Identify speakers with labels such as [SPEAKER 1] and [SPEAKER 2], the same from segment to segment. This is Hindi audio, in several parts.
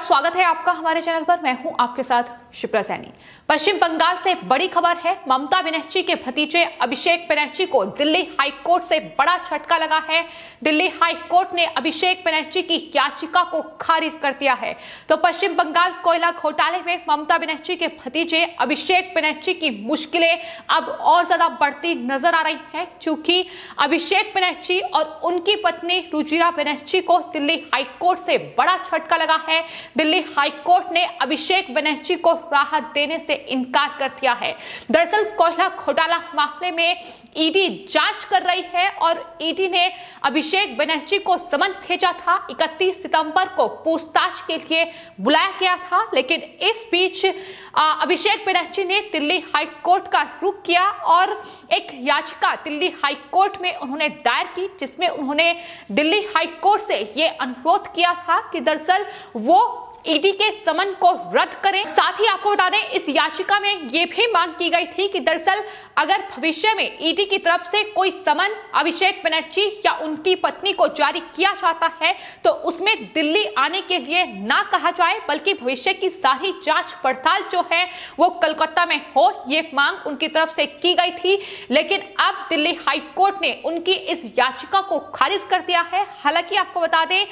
[SPEAKER 1] स्वागत है आपका हमारे चैनल पर। मैं हूं आपके साथ शिप्रा सैनी। पश्चिम बंगाल से बड़ी खबर है। ममता बनर्जी के भतीजे अभिषेक बनर्जी को दिल्ली हाई कोर्ट से बड़ा झटका लगा है। दिल्ली हाई कोर्ट ने अभिषेक बनर्जी की याचिका को खारिज कर दिया है। तो पश्चिम बंगाल कोयला घोटाले में ममता बनर्जी के भतीजे अभिषेक बनर्जी की मुश्किलें अब और ज्यादा बढ़ती नजर आ रही है, क्योंकि अभिषेक बनर्जी और उनकी पत्नी रुजिरा बनर्जी को दिल्ली हाई कोर्ट से बड़ा झटका लगा है। दिल्ली हाई कोर्ट ने अभिषेक बनर्जी को राहत देने से इनकार कर दिया है। दरअसल कोयला घोटाला मामले में ईडी जांच कर रही है और ईडी ने अभिषेक बनर्जी को समन भेजा था। 31 सितंबर को पूछताछ के लिए बुलाया गया था, लेकिन इस बीच अभिषेक बनर्जी ने दिल्ली हाई कोर्ट का रुख किया और एक याचिका दिल्ली हाई कोर्ट में उन्होंने दायर की, जिसमें उन्होंने दिल्ली हाई कोर्ट से ये अनुरोध किया था कि दरअसल वो ईडी के समन को रद्द करें। साथ ही आपको बता दें, इस याचिका में यह भी मांग की गई थी कि दरअसल अगर भविष्य में ईडी की तरफ से कोई समन अभिषेक बनर्जी या उनकी पत्नी को जारी किया जाता है तो उसमें दिल्ली आने के लिए ना कहा जाए, बल्कि भविष्य की सारी जांच पड़ताल जो है वो कोलकाता में हो। ये मांग उनकी तरफ से की गई थी, लेकिन अब दिल्ली हाई कोर्ट ने उनकी इस याचिका को खारिज कर दिया है। हालांकि आपको बता दें,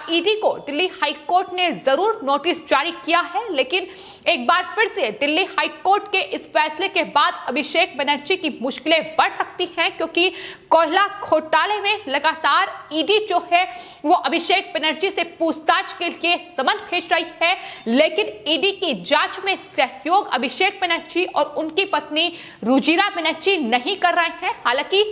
[SPEAKER 1] ईडी को दिल्ली हाई कोर्ट ने जरूर नोटिस जारी किया है, लेकिन एक बार फिर से दिल्ली हाई कोर्ट के इस फैसले के बाद अभिषेक बनर्जी की मुश्किलें बढ़ सकती हैं, क्योंकि कोयला घोटाले में लगातार ईडी जो है वो अभिषेक बनर्जी से पूछताछ के लिए समन भेज रही है, लेकिन ईडी की जांच में सहयोग अभिषेक बनर्जी और उनकी पत्नी रुजिरा बनर्जी नहीं कर रहे हैं। हालांकि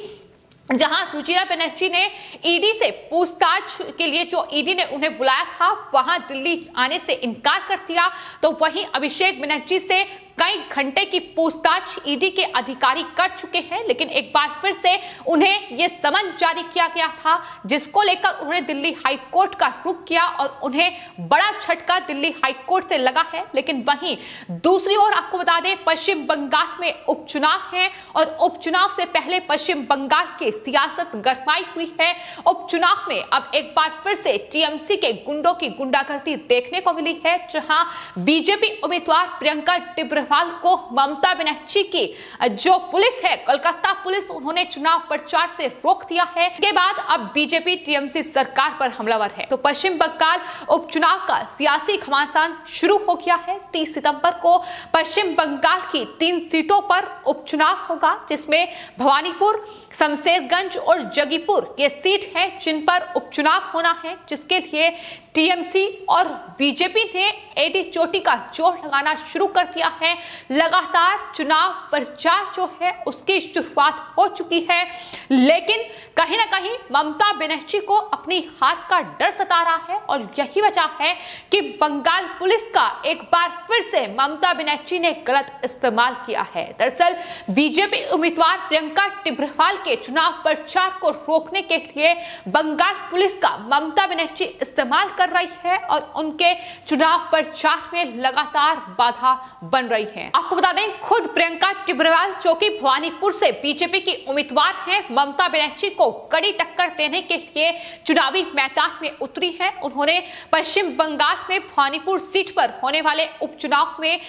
[SPEAKER 1] जहां रुजिरा बनर्जी ने ईडी से पूछताछ के लिए जो ईडी ने उन्हें बुलाया था वहां दिल्ली आने से इनकार कर दिया, तो वहीं अभिषेक बनर्जी से कई घंटे की पूछताछ ईडी के अधिकारी कर चुके हैं, लेकिन एक बार फिर से उन्हें यह समन जारी किया गया था, जिसको लेकर उन्होंने दिल्ली हाई कोर्ट का रुख किया और उन्हें बड़ा झटका दिल्ली हाई कोर्ट से लगा है। लेकिन वहीं दूसरी ओर आपको बता दें, पश्चिम बंगाल में उपचुनाव है और उपचुनाव से पहले पश्चिम बंगाल की सियासत गरमाई हुई है। उपचुनाव में अब एक बार फिर से टीएमसी के गुंडों की गुंडागर्दी देखने को मिली है, जहां बीजेपी उम्मीदवार प्रियंका टिब्रेवाल को ममता बनर्जी की जो पुलिस है, कोलकाता पुलिस, उन्होंने चुनाव प्रचार से रोक दिया है। इसके बाद अब बीजेपी टीएमसी सरकार पर हमलावर है। तो पश्चिम बंगाल उपचुनाव का सियासी घमासान शुरू हो गया है। 30 सितंबर को पश्चिम बंगाल की 3 सीटों पर उपचुनाव होगा, जिसमें भवानीपुर, शमशेरगंज और जगीपुर ये सीट है जिन पर उपचुनाव होना है, जिसके लिए टीएमसी और बीजेपी ने एडी चोटी का जोर लगाना शुरू कर दिया है। लगातार चुनाव प्रचार जो है उसकी शुरुआत हो चुकी है, लेकिन कहीं ना कहीं ममता बनर्जी को अपनी हार का डर सता रहा है और यही वजह है कि बंगाल पुलिस का एक बार फिर से ममता बनर्जी ने गलत इस्तेमाल किया है। दरअसल बीजेपी उम्मीदवार प्रियंका टिब्रेवाल के चुनाव प्रचार को रोकने के लिए बंगाल पुलिस का ममता बनर्जी इस्तेमाल कर रही है और उनके चुनाव प्रचार में लगातार बाधा बन रही है। आपको बता दें, खुद प्रियंका टिब्रेवाल जो कि भवानीपुर से बीजेपी की उम्मीदवार हैं, ममता बनर्जी को कड़ी टक्कर देने के लिए चुनावी मैदान में उतरी है। उन्होंने पश्चिम बंगाल में भवानीपुर सीट पर होने वाले उपचुनाव में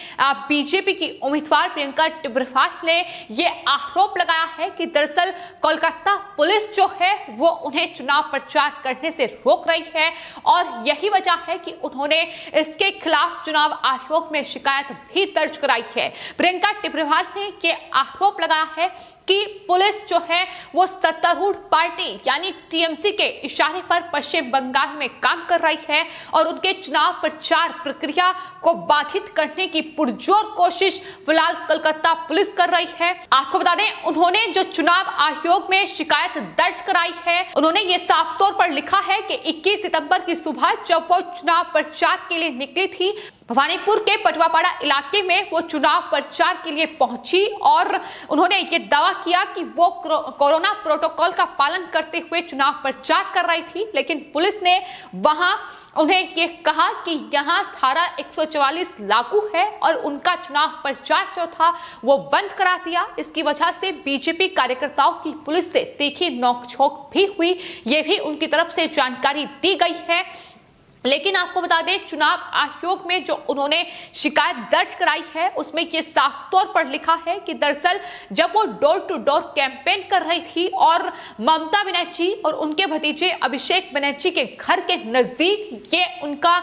[SPEAKER 1] बीजेपी की उम्मीदवार प्रियंका टिब्रेवाल ने यह आरोप लगाया है कि दरअसल कोलकाता पुलिस जो है वो उन्हें चुनाव प्रचार करने से रोक रही है और यही वजह है कि उन्होंने इसके खिलाफ चुनाव आयोग में शिकायत भी दर्ज कराई है। प्रियंका टिब्रेवाल ने यह आरोप लगाया है कि पुलिस जो है वो सत्तारूढ़ पार्टी यानी टीएमसी के इशारे पर पश्चिम बंगाल में काम कर रही है और उनके चुनाव प्रचार प्रक्रिया को बाधित करने की पुरजोर कोशिश फिलहाल कोलकाता पुलिस कर रही है। आपको बता दें, उन्होंने जो चुनाव आयोग में शिकायत दर्ज कराई है, उन्होंने ये साफ तौर पर लिखा है कि 21 सितंबर की सुबह जब वो चुनाव प्रचार के लिए निकली थी, भवानीपुर के पटवापाड़ा इलाके में वो चुनाव प्रचार के लिए पहुंची और उन्होंने ये दावा किया कि वो कोरोना प्रोटोकॉल का पालन करते हुए चुनाव प्रचार कर रही थी, लेकिन पुलिस ने वहां उन्हें ये कहा कि यहाँ धारा 144 लागू है और उनका चुनाव प्रचार जो था वो बंद करा दिया। इसकी वजह से बीजेपी कार्यकर्ताओं की पुलिस से तीखी नोकझोंक भी हुई, ये भी उनकी तरफ से जानकारी दी गई है। लेकिन आपको बता दें, चुनाव आयोग में जो उन्होंने शिकायत दर्ज कराई है उसमें ये साफ तौर पर लिखा है कि दरअसल जब वो डोर टू डोर कैंपेन कर रही थी और ममता बनर्जी और उनके भतीजे अभिषेक बनर्जी के घर के नजदीक ये उनका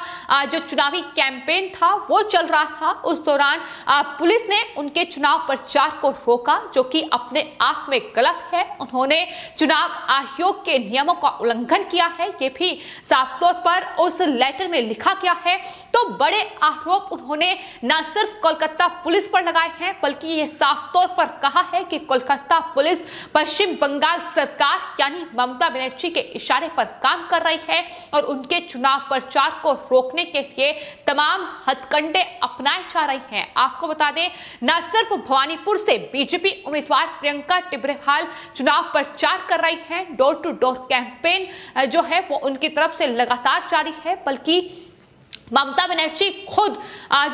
[SPEAKER 1] जो चुनावी कैंपेन था वो चल रहा था, उस दौरान पुलिस ने उनके चुनाव प्रचार को रोका, जो कि अपने आप में गलत है। उन्होंने चुनाव आयोग के नियमों का उल्लंघन किया है, ये भी साफ तौर पर उस लेटर में लिखा गया है। तो बड़े आरोप उन्होंने न सिर्फ कोलकाता पुलिस पर लगाए हैं, बल्कि ये साफ तौर पर कहा है कि कोलकाता पुलिस पश्चिम बंगाल सरकार यानी ममता बनर्जी के इशारे पर काम कर रही है और उनके चुनाव प्रचार को रोकने के लिए तमाम हथकंडे अपनाए जा रहे हैं। आपको बता दें, न सिर्फ भवानीपुर से बीजेपी उम्मीदवार प्रियंका टिब्रेवाल चुनाव प्रचार कर रही है, डोर टू डोर कैंपेन जो है वो उनकी तरफ से लगातार जारी है, बल्कि ममता बनर्जी खुद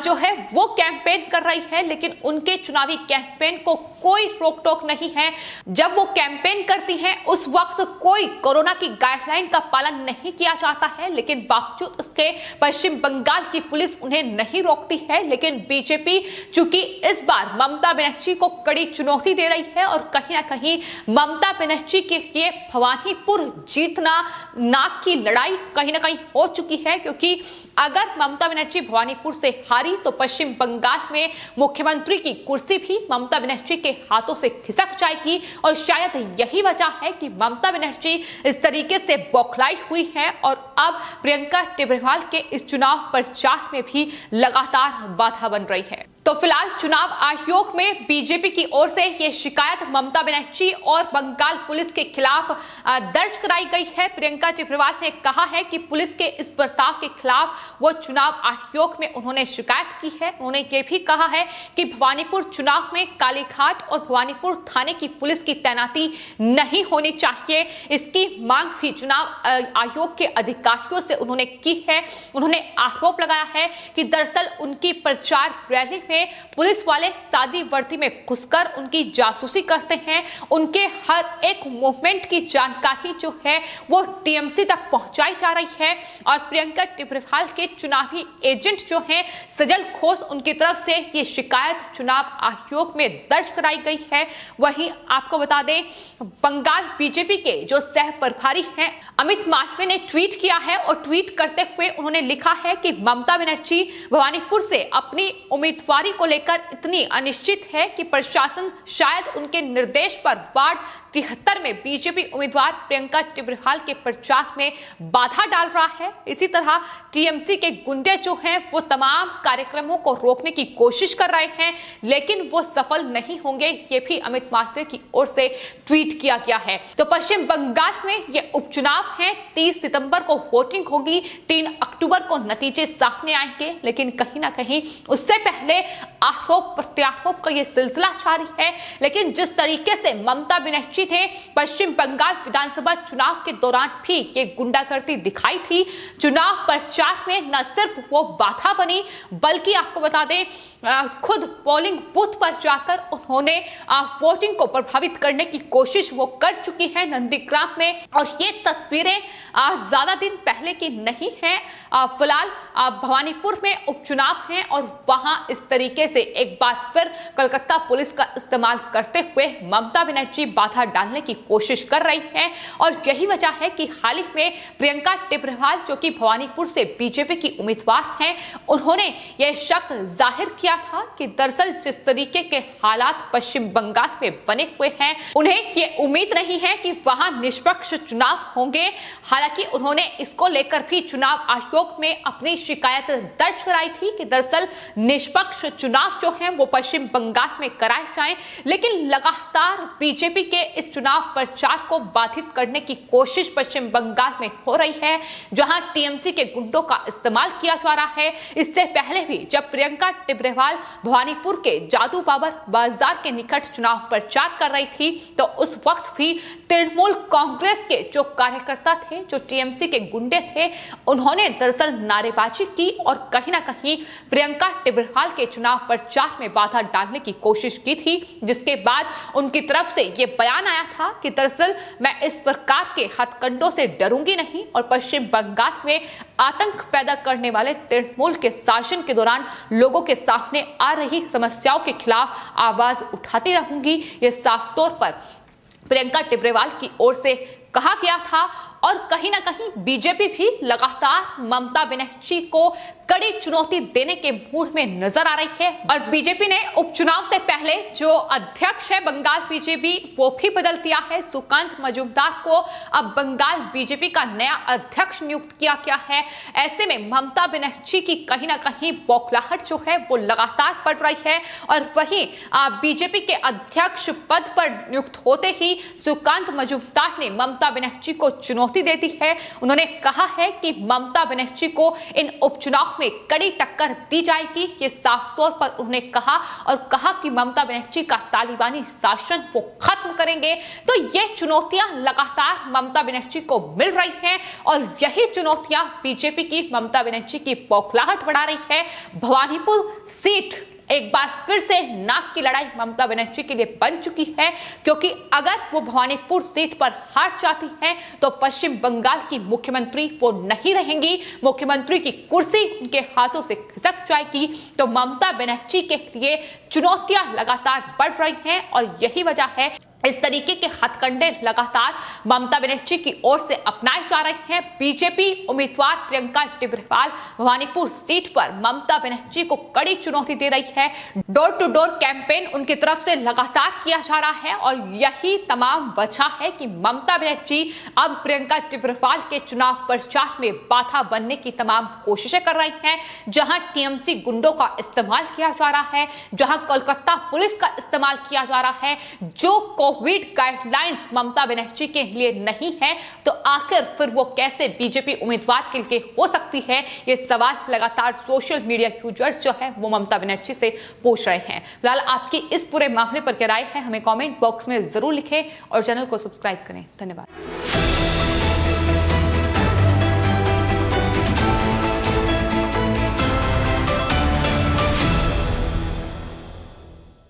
[SPEAKER 1] जो है वो कैंपेन कर रही है, लेकिन उनके चुनावी कैंपेन को कोई रोक टोक नहीं है। जब वो कैंपेन करती हैं उस वक्त कोई कोरोना की गाइडलाइन का पालन नहीं किया जाता है, लेकिन बावजूद उसके पश्चिम बंगाल की पुलिस उन्हें नहीं रोकती है। लेकिन बीजेपी चूंकि इस बार ममता बनर्जी को कड़ी चुनौती दे रही है और कहीं ना कहीं ममता बनर्जी के लिए भवानीपुर जीतना नाक की लड़ाई कहीं ना कहीं हो चुकी है, क्योंकि अगर ममता बनर्जी भवानीपुर से हारी तो पश्चिम बंगाल में मुख्यमंत्री की कुर्सी भी ममता बनर्जी के हाथों से खिसक जाएगी। और शायद यही वजह है कि ममता बनर्जी इस तरीके से बौखलाई हुई है और अब प्रियंका टिब्रेवाल के इस चुनाव प्रचार में भी लगातार बाधा बन रही है। तो फिलहाल चुनाव आयोग में बीजेपी की ओर से यह शिकायत ममता बनर्जी और बंगाल पुलिस के खिलाफ दर्ज कराई गई है। प्रियंका टिब्रेवाल ने कहा है कि पुलिस के इस बर्ताव के खिलाफ वो चुनाव आयोग में उन्होंने शिकायत की है। उन्होंने ये भी कहा है कि भवानीपुर चुनाव में कालीघाट और भवानीपुर थाने की पुलिस की तैनाती नहीं होनी चाहिए, इसकी मांग भी चुनाव आयोग के अधिकारियों से उन्होंने की है। उन्होंने आरोप लगाया है कि दरअसल उनकी प्रचार रैली में पुलिस वाले सादी वर्दी में घुसकर उनकी जासूसी करते हैं। उनके हर एक मूवमेंट की जानकारी जो है वो टीएमसी तक पहुंचाई जा रही है और प्रियंका टिब्रेवाल के चुनावी एजेंट जो हैं सजल घोष, उनकी तरफ से ये शिकायत चुनाव आयोग में दर्ज कराई गई है। वहीं आपको बता दें, बंगाल बीजेपी के जो सह प्रभारी हैं अमित मालवीय ने ट्वीट किया है और ट्वीट करते हुए उन्होंने लिखा है कि ममता बनर्जी भवानीपुर से अपनी उम्मीदवार को लेकर इतनी अनिश्चित है कि प्रशासन शायद उनके निर्देश पर वार्ड 73 में बीजेपी उम्मीदवार प्रियंका टिब्रेवाल के प्रचार में बाधा डाल रहा है। इसी तरह टीएमसी के गुंडे जो हैं वो तमाम कार्यक्रमों को रोकने की कोशिश कर रहे हैं, लेकिन वो सफल नहीं होंगे, ये भी अमित मालवीय की ओर से ट्वीट किया गया है। तो पश्चिम बंगाल में ये उपचुनाव है, 30 सितंबर को वोटिंग होगी, 3 अक्टूबर को नतीजे सामने आएंगे, लेकिन कहीं ना कहीं उससे पहले आरोप प्रत्यारोप का ये सिलसिला जारी है। लेकिन जिस तरीके से ममता बनर्जी थे पश्चिम बंगाल विधानसभा चुनाव के दौरान भी ये गुंडागर्दी दिखाई थी, चुनाव प्रचार में न सिर्फ वो बाधा बनी बल्कि आपको बता दें खुद पोलिंग बूथ पर जाकर उन्होंने वोटिंग को प्रभावित करने की कोशिश वो कर चुकी है नंदीग्राम में। और ये तस्वीरें ज्यादा दिन पहले की नहीं है, फिलहाल भवानीपुर में उपचुनाव है और वहां इस तरीके से एक बार फिर कोलकाता पुलिस का इस्तेमाल करते हुए ममता बनर्जी बाधा डालने की कोशिश कर रही है। और यही वजह है कि हाल ही में प्रियंका टिब्रेवाल जो कि भवानीपुर से बीजेपी की उम्मीदवार हैं, उन्होंने यह शक जाहिर किया था कि दरअसल जिस तरीके के हालात पश्चिम बंगाल में बने हुए हैं, उन्हें ये उम्मीद नहीं है कि वहां निष्पक्ष चुनाव होंगे। हालांकि उन्होंने इसको लेकर भी चुनाव आयोग में अपनी शिकायत दर्ज कराई थी कि दरअसल निष्पक्ष चुनाव जो है वो पश्चिम बंगाल में कराए जाएं, लेकिन लगातार बीजेपी के इस चुनाव प्रचार को बाधित करने की कोशिश पश्चिम बंगाल में हो रही है, जहां टीएमसी के गुंडों का इस्तेमाल किया जा रहा है। इससे पहले भी जब प्रियंका टिब्रेवाल भवानीपुर के जादू बाबर बाजार के निकट चुनाव प्रचार कर रही थी, तो उस वक्त भी तृणमूल कांग्रेस के जो कार्यकर्ता थे, जो टीएमसी के गुंडे थे, उन्होंने दरअसल नारेबाजी की और कहीं ना कहीं प्रियंका टिब्रेवाल के चुनाव प्रचार में बाधा डालने की कोशिश की थी, जिसके बाद उनकी तरफ से यह बयान आया था कि दरअसल मैं इस प्रकार के हथकंडों से डरूंगी नहीं और पश्चिम बंगाल में आतंक पैदा करने वाले तृणमूल के शासन के दौरान लोगों के सामने आ रही समस्याओं के खिलाफ आवाज उठाती रहूंगी। ये साफ तौर पर प्रियंका टिब्रेवाल की ओर से कहा गया था और कहीं ना कहीं बीजेपी भी लगातार ममता बनर्जी को कड़ी चुनौती देने के मूड में नजर आ रही है और बीजेपी ने उपचुनाव से पहले जो अध्यक्ष है बंगाल बीजेपी वो भी बदल दिया है। सुकांत मजूमदार को अब बंगाल बीजेपी का नया अध्यक्ष नियुक्त किया गया है। ऐसे में ममता बनर्जी की कहीं ना कहीं बौखलाहट जो है वो लगातार बढ़ रही है और वहीं बीजेपी के अध्यक्ष पद पर नियुक्त होते ही सुकांत मजूमदार ने ममता बनर्जी को चुनौती दे दी है। उन्होंने कहा है कि ममता बनर्जी को इन उपचुनाव में कड़ी टक्कर दी जाएगी। ये साफ तौर पर उन्होंने कहा और कहा कि ममता बनर्जी का तालिबानी शासन वो खत्म करेंगे। तो ये चुनौतियां लगातार ममता बनर्जी को मिल रही हैं और यही चुनौतियां बीजेपी की ममता बनर्जी की बौखलाहट बढ़ा रही है। भवानीपुर सीट एक बार फिर से नाक की लड़ाई ममता बनर्जी के लिए बन चुकी है, क्योंकि अगर वो भवानीपुर सीट पर हार जाती हैं तो पश्चिम बंगाल की मुख्यमंत्री वो नहीं रहेंगी। मुख्यमंत्री की कुर्सी उनके हाथों से खिसक जाएगी। तो ममता बनर्जी के लिए चुनौतियां लगातार बढ़ रही हैं और यही वजह है इस तरीके के हथकंडे लगातार ममता बनर्जी की ओर से अपनाए जा रहे हैं। बीजेपी उम्मीदवार प्रियंका टिब्रेवाल भवानीपुर सीट पर ममता बनर्जी को कड़ी चुनौती दे रही है। डोर टू डोर कैंपेन उनकी तरफ से लगातार किया जा रहा है और यही तमाम वजह है कि ममता बनर्जी अब प्रियंका टिब्रेवाल के चुनाव प्रचार में बाधा बनने की तमाम कोशिशें कर रही हैं। जहां टीएमसी गुंडों का इस्तेमाल किया जा रहा है, जहां कोलकाता पुलिस का इस्तेमाल किया जा रहा है, जो कोविड गाइडलाइंस ममता बनर्जी के लिए नहीं है, तो आखिर फिर वो कैसे बीजेपी उम्मीदवार के लिए हो सकती है? ये सवाल लगातार सोशल मीडिया यूजर्स जो है वो ममता बनर्जी से पूछ रहे हैं। फिलहाल आपकी इस पूरे मामले पर क्या राय है, हमें कमेंट बॉक्स में जरूर लिखें और चैनल को सब्सक्राइब करें। धन्यवाद।